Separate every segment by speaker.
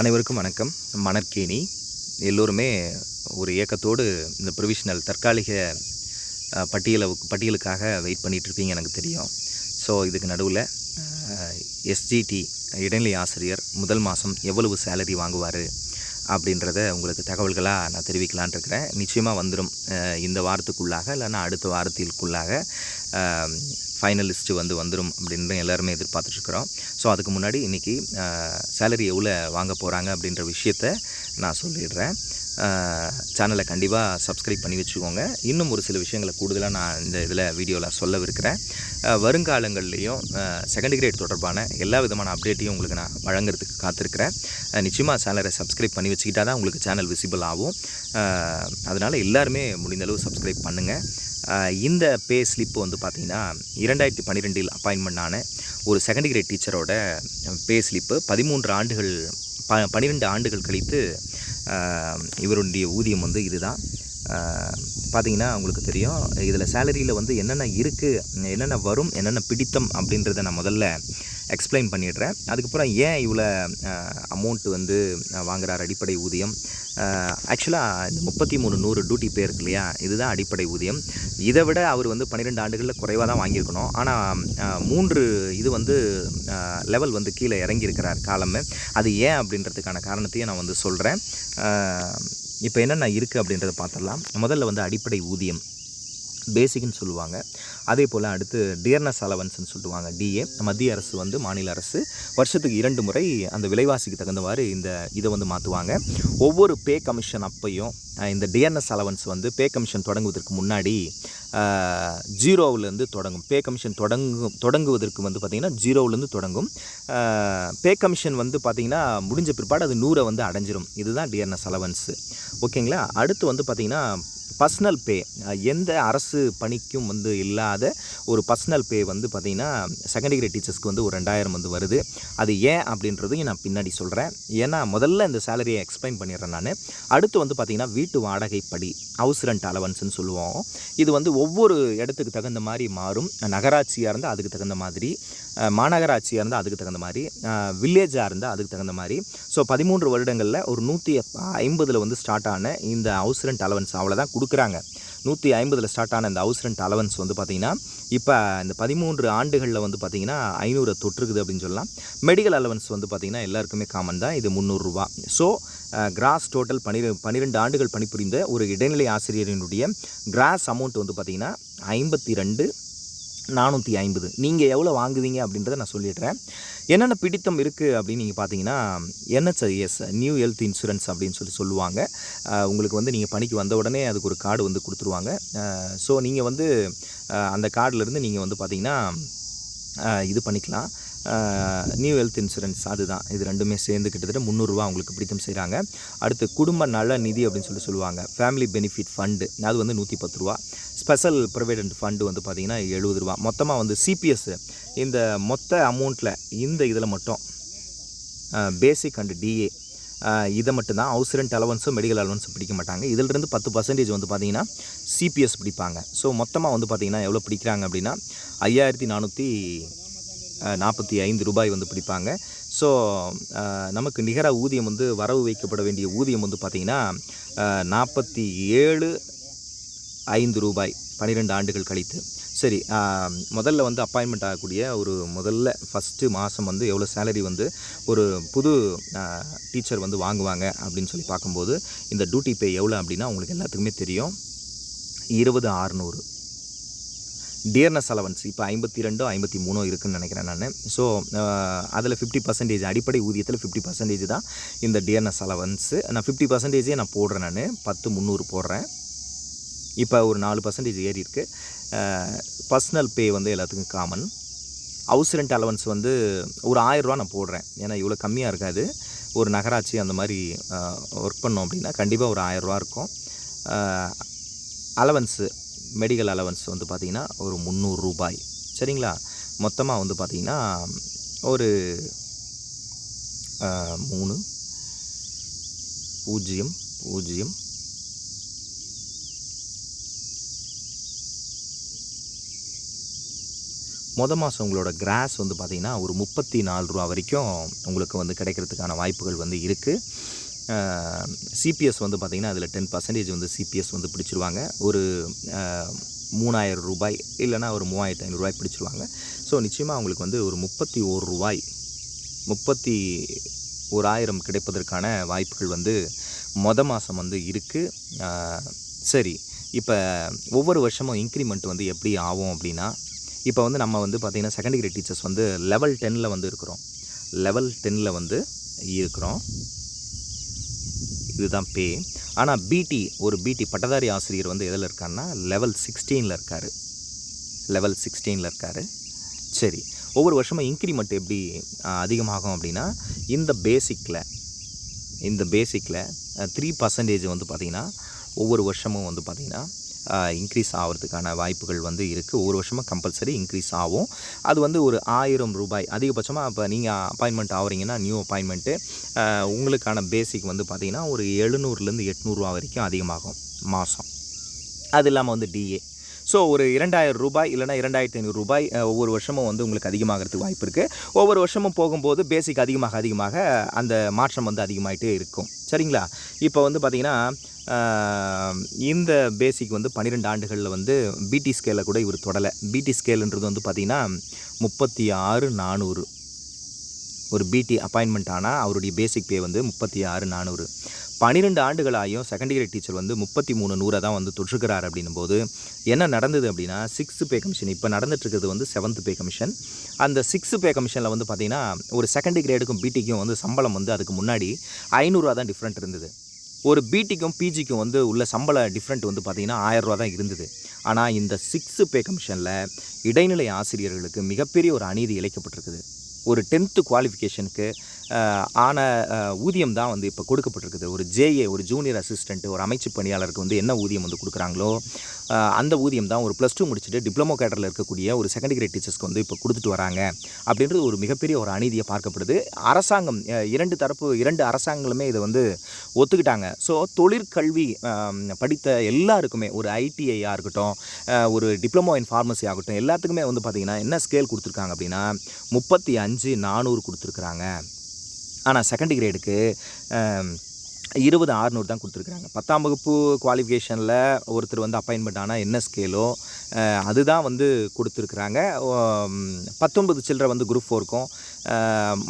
Speaker 1: அனைவருக்கும் வணக்கம். மணற்கேணி எல்லோருமே ஒரு ஏக்கத்தோடு இந்த ப்ரொவிஷனல் தற்காலிக பட்டியலுக்காக வெயிட் பண்ணிகிட்ருப்பீங்க எனக்கு தெரியும். ஸோ இதுக்கு நடுவில் எஸ்ஜிடி இடைநிலை ஆசிரியர் முதல் மாதம் எவ்வளவு சேலரி வாங்குவார் அப்படின்றத உங்களுக்கு தகவல்களாக நான் தெரிவிக்கலான் இருக்கிறேன். நிச்சயமாக வந்துடும் இந்த வாரத்துக்குள்ளாக, இல்லைன்னா அடுத்த வாரத்திற்குள்ளாக ஃபைனல் லிஸ்ட்டு வந்துடும் அப்படின்னு எல்லாருமே எதிர்பார்த்துட்ருக்குறோம். ஸோ அதுக்கு முன்னாடி இன்றைக்கி சேலரி எவ்வளோ வாங்க போகிறாங்க அப்படின்ற விஷயத்த நான் சொல்லிடுறேன். சேனலை கண்டிப்பாக சப்ஸ்கிரைப் பண்ணி வச்சுக்கோங்க. இன்னும் ஒரு சில விஷயங்களை கூடுதலாக நான் இந்த இதில் வீடியோவில் சொல்லவிருக்கிறேன். வருங்காலங்கள்லேயும் செகண்ட் கிரேட் தொடர்பான எல்லா விதமான அப்டேட்டையும் உங்களுக்கு நான் வழங்குறதுக்கு காத்திருக்கிறேன். நிச்சயமாக சேனலை சப்ஸ்கிரைப் பண்ணி வச்சுக்கிட்டால் தான் உங்களுக்கு சேனல் விசிபிள் ஆகும். அதனால் எல்லாருமே முடிந்தளவு சப்ஸ்கிரைப் பண்ணுங்கள். இந்த பே ஸ்லிப்பு பார்த்திங்கன்னா 2012 அப்பாயின்மெண்ட் ஆன ஒரு செகண்ட் கிரேட் டீச்சரோட பே ஸ்லிப்பு 12 ஆண்டுகள் கழித்து இவருடைய ஊதியம் இதுதான். பார்த்திங்கன்னா உங்களுக்கு தெரியும், இதில் சேலரியில் என்னென்ன இருக்குது, என்னென்ன வரும், என்னென்ன பிடித்தம் அப்படின்றத நான் முதல்ல எக்ஸ்பிளைன் பண்ணிடுறேன். அதுக்கப்புறம் ஏன் இவ்வளோ அமௌண்ட்டு வாங்குகிறார் அடிப்படை ஊதியம். ஆக்சுவலாக இந்த 33,100 டியூட்டி பே இருக்கு இல்லையா, இதுதான் அடிப்படை ஊதியம். இதை விட அவர் 12 ஆண்டுகளில் குறைவாக தான் வாங்கியிருக்கணும். ஆனால் 3 இது லெவல் கீழே இறங்கியிருக்கிறார் காலமே. அது ஏன் அப்படின்றதுக்கான காரணத்தையும் நான் சொல்கிறேன். இப்போ என்னென்ன இருக்குது அப்படின்றத பார்த்துடலாம். முதல்ல அடிப்படை ஊதியம் பேசிக்னு சொல்லுவாங்க. அதே போல் அடுத்து டியர்னஸ் அலவன்ஸ்ன்னு சொல்லுவாங்க, டிஏ. மத்திய அரசு மாநில அரசு வருஷத்துக்கு 2 முறை அந்த விலைவாசிக்கு தகுந்தவாறு இதை மாற்றுவாங்க. ஒவ்வொரு பே கமிஷன் அப்பையும் இந்த டியர்னஸ் அலவன்ஸ் பே கமிஷன் தொடங்குவதற்கு முன்னாடி 0விலேருந்து தொடங்கும். பே கமிஷன் தொடங்குவதற்கு பார்த்திங்கன்னா 0விலேருந்து தொடங்கும். பே கமிஷன் பார்த்திங்கன்னா முடிஞ்ச பிற்பாடு அது 100 அடைஞ்சிரும். இதுதான் டியர்னஸ் அலவன்ஸு. ஓகேங்களா. அடுத்து பார்த்திங்கன்னா பர்சனல் பே. எந்த அரசு பணிக்கும் இல்லாத ஒரு பர்சனல் பே பார்த்திங்கன்னா செகண்ட் கிரேட் டீச்சர்ஸ்க்கு ஒரு 2000 வருது. அது ஏன் அப்படின்றதையும் நான் பின்னாடி சொல்கிறேன். ஏன்னா முதல்ல இந்த சேலரியை எக்ஸ்பிளைன் பண்ணிடுறேன் நான். அடுத்து பார்த்திங்கன்னா வீட்டு வாடகை படி, ஹவுஸ் ரெண்ட் அலவன்ஸ்ன்னு சொல்லுவோம். இது ஒவ்வொரு இடத்துக்கு தகுந்த மாதிரி மாறும். நகராட்சியாக இருந்தால் அதுக்கு தகுந்த மாதிரி, மாநகராட்சியாக இருந்தால் அதுக்கு தகுந்த மாதிரி, வில்லேஜாக இருந்தால் அதுக்கு தகுந்த மாதிரி. ஸோ 13 வருடங்களில் ஒரு 150 ஸ்டார்ட் ஆன இந்த ஹவுஸ் ரெண்ட் அலவன்ஸ் அவ்வளோதான் கொடுக்குறாங்க. 150 ஸ்டார்ட் ஆன இந்த ஹவுஸ் ரெண்ட் அலவன்ஸ் பார்த்திங்கன்னா இப்போ இந்த 13 ஆண்டுகளில் பார்த்திங்கன்னா 500 தொற்றுக்குது அப்படின்னு சொல்லலாம். மெடிக்கல் அலவன்ஸ் பார்த்திங்கன்னா எல்லாருக்குமே காமன் தான். இது 300 ரூபா. ஸோ கிராஸ் டோட்டல் 12 ஆண்டுகள் பணிபுரிந்த ஒரு இடைநிலை ஆசிரியரினுடைய கிராஸ் அமௌண்ட் பார்த்திங்கன்னா 52,450. நீங்கள் எவ்வளோ வாங்குவீங்க அப்படின்றத நான் சொல்லிடுறேன். என்னென்ன பிடித்தம் இருக்குது அப்படின்னு நீங்கள் பார்த்தீங்கன்னா, NHIS நியூ ஹெல்த் இன்சூரன்ஸ் அப்படின்னு சொல்லுவாங்க. உங்களுக்கு நீங்கள் பணிக்கு வந்த உடனே அதுக்கு ஒரு கார்டு கொடுத்துருவாங்க. ஸோ நீங்கள் அந்த கார்டிலேருந்து நீங்கள் பார்த்தீங்கன்னா இது பண்ணிக்கலாம். நியூ ஹெல்த் இன்சூரன்ஸ் அதுதான். இது ரெண்டுமே சேர்ந்து கிட்டத்தட்ட 300 ரூபா உங்களுக்கு பிடித்தம் செய்கிறாங்க. அடுத்து குடும்ப நல நிதி அப்படின்னு சொல்லுவாங்க. ஃபேமிலி பெனிஃபிட் ஃபண்டு அது 110 ரூபா. ஸ்பெஷல் ப்ரொவிடென்ட் ஃபண்டு பார்த்திங்கன்னா 70 ரூபா. மொத்தமாக சிபிஎஸ் இந்த மொத்த அமௌண்ட்டில் இந்த இதில் மட்டும் பேசிக் அண்டு டிஏ இதை மட்டும்தான். ஹவுஸ் ரெண்ட் அலவன்ஸும் மெடிக்கல் அலவன்ஸும் பிடிக்க மாட்டாங்க. இதிலிருந்து 10% பார்த்திங்கன்னா சிபிஎஸ் பிடிப்பாங்க. ஸோ மொத்தமாக பார்த்திங்கன்னா எவ்வளோ பிடிக்கிறாங்க அப்படின்னா 5,445 ரூபாய் பிடிப்பாங்க. ஸோ நமக்கு நிகர ஊதியம் வரவு வைக்கப்பட வேண்டிய ஊதியம் பார்த்திங்கன்னா 47,500 ரூபாய் 12 ஆண்டுகள் கழித்து. சரி, முதல்ல அப்பாயின்மெண்ட் ஆகக்கூடிய ஒரு ஃபஸ்ட்டு மாதம் எவ்வளோ சேலரி ஒரு புது டீச்சர் வாங்குவாங்க அப்படின்னு சொல்லி பார்க்கும்போது இந்த டியூட்டி பே எவ்வளோ அப்படின்னா உங்களுக்கு எல்லாத்துக்குமே தெரியும், 20,600. டியர்னஸ் அலவன்ஸ் இப்போ 52 53 இருக்குதுன்னு நினைக்கிறேன் நான். ஸோ அதில் 50% அடிப்படை ஊதியத்தில் 50% தான் இந்த டியர்னஸ் அலவன்ஸு. நான் 50% நான் போடுறேன். நான் 10,300 போடுறேன். இப்போ ஒரு 4% ஏறி இருக்குது. பர்சனல் பே எல்லாத்துக்கும் காமன். ஹவுஸ் ரெண்ட் அலவன்ஸ் ஒரு 1000 ரூபா நான் போடுறேன். ஏன்னா இவ்வளோ கம்மியாக இருக்காது. ஒரு நகராட்சி அந்த மாதிரி ஒர்க் பண்ணோம் அப்படின்னா கண்டிப்பாக ஒரு 1000 ரூபா இருக்கும். அலவன்ஸு மெடிக்கல் அலவன்ஸ் பார்த்திங்கன்னா ஒரு 300 ரூபாய். சரிங்களா. மொத்தமாக பார்த்திங்கன்னா ஒரு 3,0,0 38,000 மாதம் உங்களோட கிராஸ் வந்து பார்த்திங்கன்னா ஒரு 34 ரூபா வரைக்கும் உங்களுக்கு வந்து கிடைக்கிறதுக்கான வாய்ப்புகள் வந்து இருக்குது. சிபிஎஸ் வந்து பார்த்திங்கன்னா அதில் 10% வந்து சிபிஎஸ் வந்து பிடிச்சிருவாங்க. ஒரு 3000 ரூபாய் இல்லைனா ஒரு 3500 ரூபாய் பிடிச்சிருவாங்க. ஸோ நிச்சயமாக அவங்களுக்கு வந்து ஒரு 31 ரூபாய் 31,000 கிடைப்பதற்கான வாய்ப்புகள் வந்து மாதம் வந்து இருக்குது. சரி, இப்போ ஒவ்வொரு வருஷமும் இன்க்ரிமெண்ட் வந்து எப்படி ஆகும் அப்படின்னா, இப்போ வந்து நம்ம வந்து பார்த்திங்கன்னா செகண்ட் கிரேட் டீச்சர்ஸ் வந்து லெவல் 10 வந்து இருக்கிறோம். லெவல் 10 வந்து இருக்கிறோம். இதுதான் பே. ஆனால் ஒரு பிடி பட்டதாரி ஆசிரியர் வந்து எதில் இருக்காருன்னா லெவல் 16 இருக்கார். லெவல் 16 இருக்கார். சரி, ஒவ்வொரு வருஷமும் இன்க்ரிமெண்ட் எப்படி அதிகமாகும் அப்படின்னா, இந்த பேசிக்கில் 3% வந்து பார்த்திங்கன்னா ஒவ்வொரு வருஷமும் வந்து பார்த்திங்கன்னா இன்க்ரீஸ் ஆகிறதுக்கான வாய்ப்புகள் வந்து இருக்குது. ஒவ்வொரு வருஷமும் கம்பல்சரி இன்க்ரீஸ் ஆகும். அது வந்து ஒரு 1000 ரூபாய் அதிகபட்சமாக. இப்போ நீங்கள் அப்பாயின்மெண்ட் ஆகிறீங்கன்னா நியூ அப்பாயின்மெண்ட்டு உங்களுக்கான பேசிக் வந்து பார்த்திங்கன்னா ஒரு 700லேருந்து 800 ரூபா வரைக்கும் அதிகமாகும் மாதம். அது இல்லாமல் வந்து டிஏ. ஸோ ஒரு 2000 ரூபாய் இல்லைனா 2500 ரூபாய் ஒவ்வொரு வருஷமும் வந்து உங்களுக்கு அதிகமாகிறதுக்கு வாய்ப்பு இருக்குது. ஒவ்வொரு வருஷமும் போகும்போது பேசிக் அதிகமாக அந்த மாற்றம் வந்து அதிகமாகிட்டே இருக்கும். சரிங்களா? இப்போ வந்து பார்த்திங்கன்னா இந்த பேசிக் வந்து 12 ஆண்டுகளில் வந்து பிடி ஸ்கேலில் கூட இவர் தொடலை. பிடி ஸ்கேலுன்றது வந்து பார்த்திங்கன்னா 36,400. ஒரு பிடி அப்பாயின்மெண்ட் ஆனால் அவருடைய பேசிக் பே வந்து 36,400. 12 ஆண்டுகளாயும் செகண்ட் கிரேட் டீச்சர் வந்து 33,100 தான் வந்து தொற்றுக்கிறார். அப்படின்னும் போது என்ன நடந்தது அப்படின்னா 6th பே கமிஷன் இப்போ நடந்துட்டுருக்கிறது வந்து 7th பே கமிஷன். அந்த 6th பே கமிஷனில் வந்து பார்த்திங்கன்னா ஒரு செகண்ட் கிரேடுக்கும் பிடிக்கும் வந்து சம்பளம் வந்து அதுக்கு முன்னாடி 500 ரூபா தான் டிஃப்ரெண்ட் இருந்தது. ஒரு பிடிக்கும் பிஜிக்கும் வந்து உள்ள சம்பள டிஃப்ரெண்ட் வந்து பார்த்திங்கன்னா 1000 ரூபா தான் இருந்தது. ஆனால் இந்த 6th பே கமிஷனில் இடைநிலை ஆசிரியர்களுக்கு மிகப்பெரிய ஒரு அநீதி இழைக்கப்பட்டிருக்குது. ஒரு 10th குவாலிஃபிகேஷனுக்கு ஆன ஊதியம் தான் வந்து இப்போ கொடுக்கப்பட்டிருக்குது. ஒரு ஜேஏ, ஒரு ஜூனியர் அசிஸ்டண்ட்டு, ஒரு அமைச்சு பணியாளருக்கு வந்து என்ன ஊதியம் வந்து கொடுக்குறாங்களோ அந்த ஊதியம் தான் ஒரு +2 முடிச்சுட்டு டிப்ளமோ கேடரில் இருக்கக்கூடிய ஒரு செகண்ட் கிரேட் டீச்சர்ஸ்க்கு வந்து இப்போ கொடுத்துட்டு வராங்க. அப்படின்றது ஒரு மிகப்பெரிய ஒரு அநீதியை பார்க்கப்படுது. அரசாங்கம் 2 அரசாங்கங்களுமே இதை வந்து ஒத்துக்கிட்டாங்க. ஸோ தொழிற்கல்வி படித்த எல்லாருக்குமே ஒரு ஐடிஐயாக இருக்கட்டும், ஒரு டிப்ளமோ இன் ஃபார்மசி ஆகட்டும், எல்லாத்துக்குமே வந்து பார்த்திங்கன்னா என்ன ஸ்கேல் கொடுத்துருக்காங்க அப்படின்னா 35,400 கொடுத்துருக்குறாங்க. ஆனால் செகண்ட் கிரேடுக்கு 20,600 தான் கொடுத்துருக்குறாங்க. 10ஆம் வகுப்பு குவாலிஃபிகேஷனில் ஒருத்தர் வந்து அப்பாயின்மெண்ட் ஆனால் என்ன ஸ்கேலோ அதுதான் வந்து கொடுத்துருக்குறாங்க. 19 சில்லரை வந்து குரூப் 4க்கும்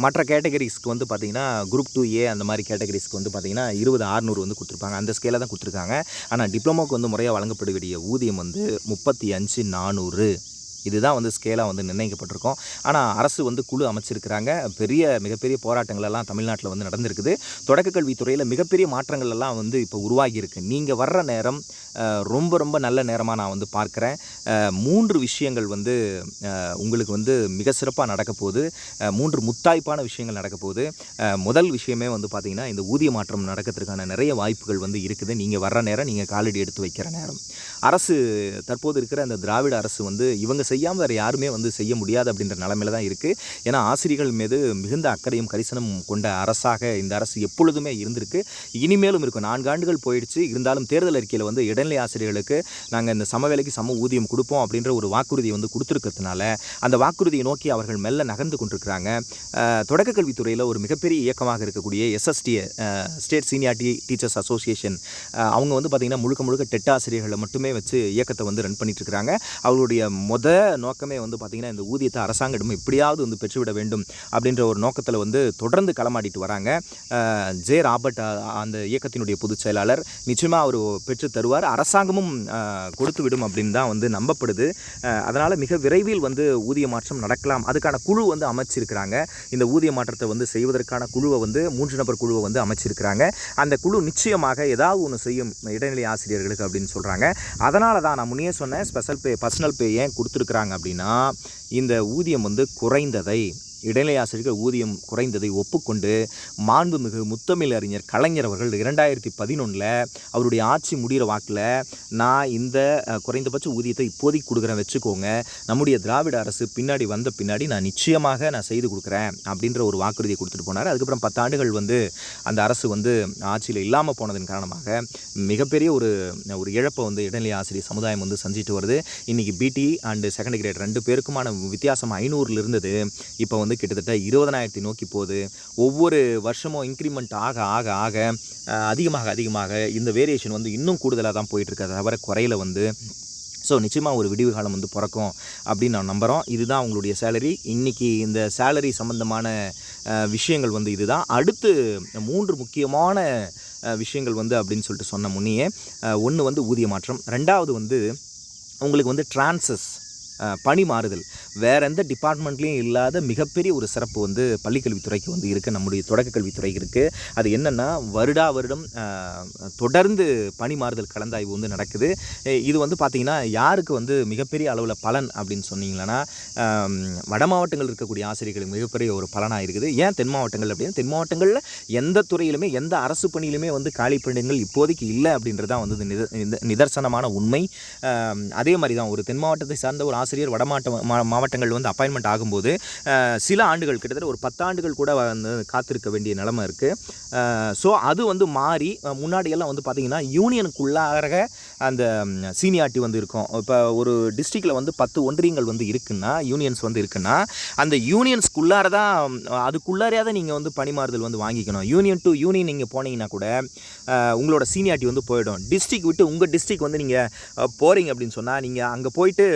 Speaker 1: மற்ற கேட்டகரிஸ்க்கு வந்து பார்த்திங்கன்னா குரூப் 2A அந்த மாதிரி கேட்டகரிஸ்க்கு வந்து பார்த்திங்கன்னா 20,600 வந்து கொடுத்துருப்பாங்க. அந்த ஸ்கேலை தான் கொடுத்துருக்காங்க. ஆனால் டிப்ளமோக்கு வந்து முறையாக வழங்கப்பட வேண்டிய ஊதியம் வந்து 35,400. இதுதான் வந்து ஸ்கேலாக வந்து நிர்ணயிக்கப்பட்டிருக்கும். ஆனால் அரசு வந்து குழு அமைச்சிருக்கிறாங்க. மிகப்பெரிய போராட்டங்களெல்லாம் தமிழ்நாட்டில் வந்து நடந்திருக்குது. தொடக்க கல்வித்துறையில் மிகப்பெரிய மாற்றங்கள் எல்லாம் வந்து இப்போ உருவாகியிருக்கு. நீங்கள் வர்ற நேரம் ரொம்ப நல்ல நேரமாக நான் வந்து பார்க்குறேன். 3 விஷயங்கள் வந்து உங்களுக்கு வந்து மிக சிறப்பாக நடக்க போகுது. 3 முத்தாய்ப்பான விஷயங்கள் நடக்க போகுது. முதல் விஷயமே வந்து பார்த்திங்கன்னா இந்த ஊதிய மாற்றம் நடக்கிறதுக்கான நிறைய வாய்ப்புகள் வந்து இருக்குது. நீங்கள் வர்ற நேரம், நீங்கள் காலடி எடுத்து வைக்கிற நேரம். அரசு தற்போது இருக்கிற அந்த திராவிட அரசு வந்து இவங்க செய்யாமல் வேறு யாருமே வந்து செய்ய முடியாது அப்படின்ற நிலைமையில தான் இருக்குது. ஏன்னா ஆசிரியர்கள் மீது மிகுந்த அக்கறையும் கரிசனமும் கொண்ட அரசாக இந்த அரசு எப்பொழுதுமே இருந்திருக்கு. இனிமேலும் இருக்கும். 4 ஆண்டுகள் போயிடுச்சு. இருந்தாலும் தேர்தல் அறிக்கையில் வந்து இடைநிலை ஆசிரியர்களுக்கு நாங்கள் இந்த சமவேளைக்கு சம ஊதியம் கொடுப்போம் அப்படின்ற ஒரு வாக்குறுதியை வந்து கொடுத்துருக்கிறதுனால அந்த வாக்குறுதியை நோக்கி அவர்கள் மெல்ல நகர்ந்து கொண்டிருக்கிறாங்க. தொடக்க கல்வித்துறையில் ஒரு மிகப்பெரிய இயக்கமாக இருக்கக்கூடிய SST state seniority teachers association அவங்க வந்து பார்த்திங்கன்னா முழுக்க டெட் ஆசிரியர்களை மட்டுமே வச்சு இயக்கத்தை வந்து ரன் பண்ணிட்டு இருக்கிறாங்க. அவங்களுடைய நோக்கமே வந்து பார்த்திங்கன்னா இந்த ஊதியத்தை அரசாங்கம் எப்படியாவது வந்து பெற்றுவிட வேண்டும் அப்படின்ற ஒரு நோக்கத்தில் வந்து தொடர்ந்து களமாடிட்டு வராங்க. ஜே ராபர்ட் அந்த இயக்கத்தினுடைய பொதுச் செயலாளர் நிச்சயமாக அவர் பெற்று தருவார். அரசாங்கமும் கொடுத்து விடும் அப்படின்னு தான் வந்து நம்பப்படுது. அதனால் மிக விரைவில் வந்து ஊதிய மாற்றம் நடக்கலாம். அதுக்கான குழு வந்து அமைச்சிருக்கிறாங்க. இந்த ஊதிய மாற்றத்தை வந்து செய்வதற்கான குழுவை வந்து 3 நபர் குழுவை வந்து அமைச்சிருக்கிறாங்க. அந்த குழு நிச்சயமாக ஏதாவது ஒன்று செய்யும் இடைநிலை ஆசிரியர்களுக்கு அப்படின்னு சொல்கிறாங்க. அதனால தான் நான் முன்னே சொன்னேன், ஸ்பெஷல் பே, பர்சனல் பே ஏன் கொடுத்துருக்குறாங்க அப்படின்னா இந்த ஊதியம் வந்து குறைந்ததை இடைநிலை ஆசிரியர்கள் ஊதியம் குறைந்ததை ஒப்புக்கொண்டு மாண்புமிகு முத்தமிழ் அறிஞர் கலைஞர் அவர்கள் 2011 அவருடைய ஆட்சி முடிகிற வாக்கில் நான் இந்த குறைந்தபட்ச ஊதியத்தை இப்போதைக்கு கொடுக்குறேன் வச்சுக்கோங்க, நம்முடைய திராவிட அரசு பின்னாடி வந்த பின்னாடி நான் நிச்சயமாக நான் செய்து கொடுக்குறேன் அப்படின்ற ஒரு வாக்குறுதியை கொடுத்துட்டு போனார். அதுக்கப்புறம் 10 ஆண்டுகள் அந்த அரசு ஆட்சியில் இல்லாமல் போனதன் காரணமாக மிகப்பெரிய ஒரு இழப்பை இடைநிலை ஆசிரியர் சமுதாயம் சந்திட்டு வருது. இன்றைக்கி பிடி அண்டு செகண்ட் கிரேட் 2 பேருக்குமான வித்தியாசம் 500 இருந்தது, இப்போ கிட்டத்தட்ட 20,000 நோக்கி போகுது. ஒவ்வொரு வருஷமும் இன்க்ரிமெண்ட் ஆக ஆக ஆக அதிகமாக இந்த வேரியேஷன் இன்னும் கூடுதலாக தான் போயிட்டுருக்க தவிர குறையில ஸோ நிச்சயமாக ஒரு விடிவு காலம் பிறக்கும் அப்படின்னு நான் நம்புகிறோம். இதுதான் உங்களுடைய சேலரி. இன்றைக்கி இந்த சேலரி சம்மந்தமான விஷயங்கள் இதுதான். அடுத்து 3 முக்கியமான விஷயங்கள் அப்படின்னு சொல்லிட்டு சொன்ன முன்னையே, ஒன்று ஊதிய மாற்றம், 2வது உங்களுக்கு ட்ரான்சஸ் பணி மாறுதல். வேறு எந்த டிபார்ட்மெண்ட்லேயும் இல்லாத மிகப்பெரிய ஒரு சிறப்பு பள்ளிக்கல்வித்துறைக்கு இருக்குது, நம்முடைய தொடக்கக்கல்வித்துறைக்கு இருக்குது. அது என்னென்னா வருடம் தொடர்ந்து பணி மாறுதல் கலந்தாய்வு நடக்குது. இது பார்த்திங்கன்னா யாருக்கு மிகப்பெரிய அளவில் பலன் அப்படின்னு சொன்னீங்கன்னா, வட மாவட்டங்கள் இருக்கக்கூடிய ஆசிரியர்களுக்கு மிகப்பெரிய ஒரு பலனாக இருக்குது. ஏன் தென் மாவட்டங்கள் அப்படின்னா, தென் மாவட்டங்களில் எந்த துறையிலுமே எந்த அரசு பணியிலுமே காலி பணியிடங்கள் இப்போதைக்கு இல்லை அப்படின்றது தான் நிதர்சனமான உண்மை. அதே மாதிரி தான் ஒரு தென் மாவட்டத்தை சார்ந்த ஒரு ஆசிரியர் வட மாவட்டங்கள் அப்பாயின்மெண்ட் ஆகும்போது சில ஆண்டுகள் கிட்டத்தட்ட ஒரு 10 ஆண்டுகள் கூட காத்திருக்க வேண்டிய நிலைமை இருக்குது. ஸோ அது மாறி முன்னாடியெல்லாம் பார்த்திங்கன்னா யூனியனுக்குள்ளாக அந்த சீனியாரிட்டி இருக்கும். இப்போ ஒரு டிஸ்ட்ரிக்டில் 10 ஒன்றியங்கள் இருக்குன்னா, யூனியன்ஸ் இருக்குன்னா, அந்த யூனியன்ஸ்குள்ளார தான் அதுக்குள்ளாரையாக தான் நீங்கள் பணிமாறுதல் வாங்கிக்கணும். யூனியன் டு யூனியன் நீங்கள் போனீங்கன்னா கூட உங்களோட சீனியாரிட்டி போயிடும். டிஸ்ட்ரிக் விட்டு உங்கள் டிஸ்ட்ரிக் நீங்கள் போகிறீங்க அப்படின்னு சொன்னால், நீங்கள் அங்கே போயிட்டு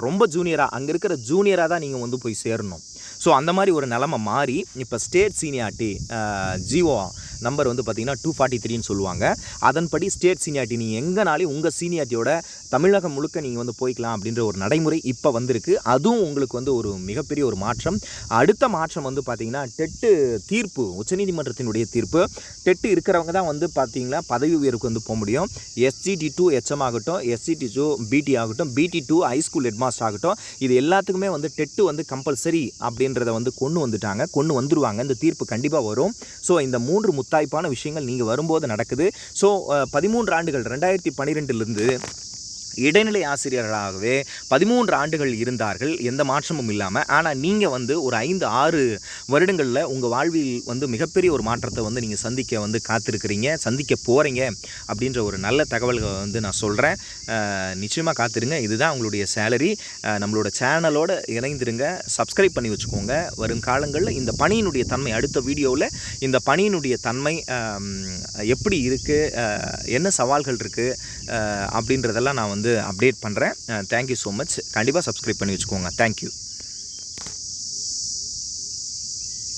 Speaker 1: ரொம்ப ஜூனியராக அங்கே இருக்கிற ஜூனியராக தான் நீங்கள் போய் சேரணும். ஸோ அந்த மாதிரி ஒரு நிலமை மாறி இப்போ ஸ்டேட் சீனியாரிட்டி ஜிஓ நம்பர் பார்த்திங்கன்னா 243ன்னு சொல்லுவாங்க. அதன்படி ஸ்டேட் சீனியாரிட்டி நீங்கள் எங்கேனாலும் உங்கள் சீனியாரிட்டியோட தமிழகம் முழுக்க நீங்கள் போய்க்கலாம் அப்படின்ற ஒரு நடைமுறை இப்போ வந்திருக்கு. அதுவும் உங்களுக்கு ஒரு மிகப்பெரிய ஒரு மாற்றம். அடுத்த மாற்றம் பார்த்திங்கன்னா டெட்டு தீர்ப்பு, உச்சநீதிமன்றத்தினுடைய தீர்ப்பு. டெட்டு இருக்கிறவங்க தான் பார்த்திங்கன்னா பதவி உயர்வுக்கு போக முடியும். SGT2 HM ஆகட்டும், SGT2 BT ஆகட்டும், BT2 ஹைஸ்கூல் ஹெட்மாஸ்டர் ஆகட்டும், இது எல்லாத்துக்குமே டெட்டு கம்பல்சரி அப்படின்றத கொண்டு வந்துருவாங்க. இந்த தீர்ப்பு கண்டிப்பாக வரும். ஸோ இந்த 3 முத்தாய்ப்பான விஷயங்கள் நீங்கள் வரும்போது நடக்குது. ஸோ 13 ஆண்டுகள் 2012லிருந்து இடைநிலை ஆசிரியர்களாகவே 13 ஆண்டுகள் இருந்தார்கள், எந்த மாற்றமும் இல்லாமல். ஆனால் நீங்கள் ஒரு 5-6 வருடங்களில் உங்கள் வாழ்வில் மிகப்பெரிய ஒரு மாற்றத்தை நீங்கள் சந்திக்க காத்திருக்கிறீங்க, சந்திக்க போகிறீங்க அப்படின்ற ஒரு நல்ல தகவல்களை நான் சொல்கிறேன். நிச்சயமாக காத்திருங்க. இதுதான் உங்களுடைய சேலரி. நம்மளோட சேனலோடு இணைந்திருங்க, சப்ஸ்கிரைப் பண்ணி வச்சுக்கோங்க. வரும் காலங்களில் இந்த பணியினுடைய தன்மை, அடுத்த வீடியோவில் இந்த பணியினுடைய தன்மை எப்படி இருக்குது, என்ன சவால்கள் இருக்குது அப்படின்றதெல்லாம் நான் அப்டேட் பண்ணுறேன். Thank you so much. கண்டிப்பாக சப்ஸ்கிரைப் பண்ணி வச்சுக்கோங்க. தேங்க்யூ.